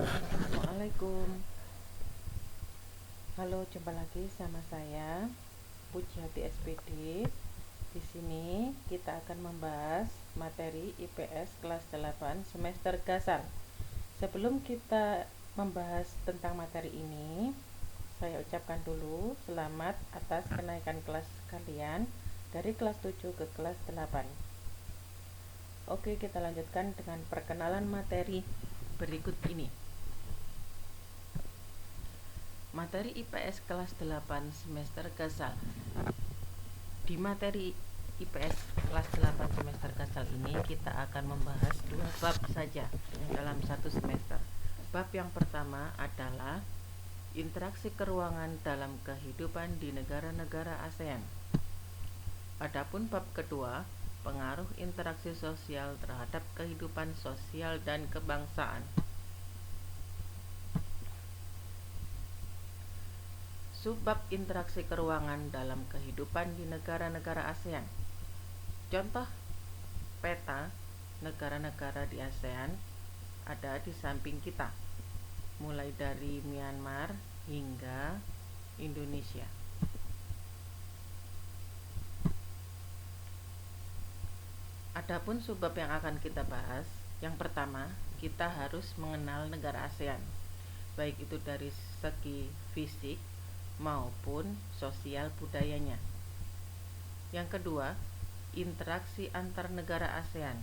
Assalamualaikum. Halo, jumpa lagi sama saya Pujiati SPD. Di sini kita akan membahas materi IPS kelas 8 semester gasal. Sebelum kita membahas tentang materi ini, saya ucapkan dulu selamat atas kenaikan kelas kalian dari kelas 7 ke kelas 8. Oke, kita lanjutkan dengan perkenalan materi berikut ini. Materi IPS kelas 8 semester gasal. Di materi IPS kelas 8 semester gasal ini kita akan membahas 2 bab saja dalam satu semester. Bab yang pertama adalah interaksi keruangan dalam kehidupan di negara-negara ASEAN. Adapun bab kedua, pengaruh interaksi sosial terhadap kehidupan sosial dan kebangsaan. Subbab interaksi keruangan dalam kehidupan di negara-negara ASEAN. Contoh peta negara-negara di ASEAN ada di samping kita, mulai dari Myanmar hingga Indonesia. Adapun subbab yang akan kita bahas, yang pertama, kita harus mengenal negara ASEAN, baik itu dari segi fisik maupun sosial budayanya. Yang kedua, interaksi antar negara ASEAN.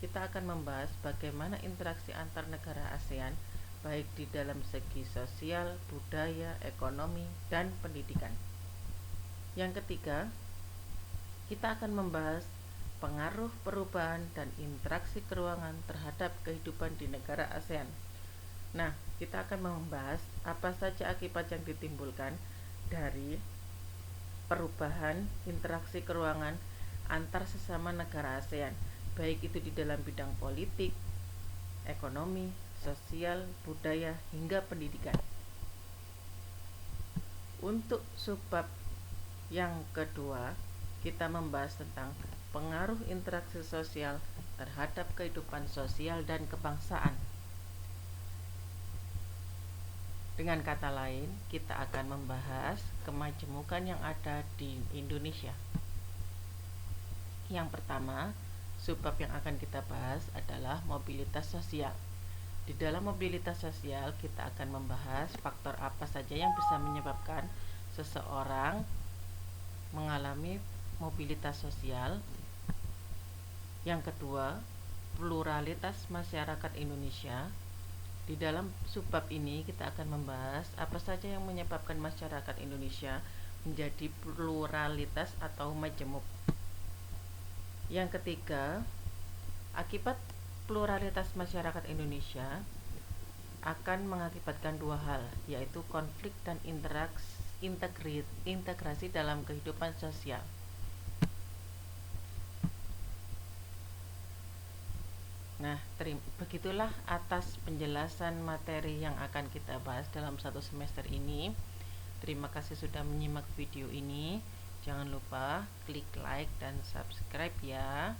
Kita akan membahas bagaimana interaksi antar negara ASEAN baik di dalam segi sosial, budaya, ekonomi, dan pendidikan. Yang ketiga, kita akan membahas pengaruh perubahan dan interaksi keruangan terhadap kehidupan di negara ASEAN. Nah, kita akan membahas apa saja akibat yang ditimbulkan dari perubahan interaksi keruangan antar sesama negara ASEAN, baik itu di dalam bidang politik, ekonomi, sosial, budaya, hingga pendidikan. Untuk subbab yang kedua, kita membahas tentang pengaruh interaksi sosial terhadap kehidupan sosial dan kebangsaan. Dengan kata lain, kita akan membahas kemajemukan yang ada di Indonesia. Yang pertama, subbab yang akan kita bahas adalah mobilitas sosial. Di dalam mobilitas sosial, kita akan membahas faktor apa saja yang bisa menyebabkan seseorang mengalami mobilitas sosial. Yang kedua, pluralitas masyarakat Indonesia. Di dalam subbab ini kita akan membahas apa saja yang menyebabkan masyarakat Indonesia menjadi pluralitas atau majemuk. Yang ketiga, akibat pluralitas masyarakat Indonesia akan mengakibatkan dua hal, yaitu konflik dan integrasi dalam kehidupan sosial. Nah, begitulah atas penjelasan materi yang akan kita bahas dalam satu semester ini. Terima kasih sudah menyimak video ini. Jangan lupa klik like dan subscribe ya.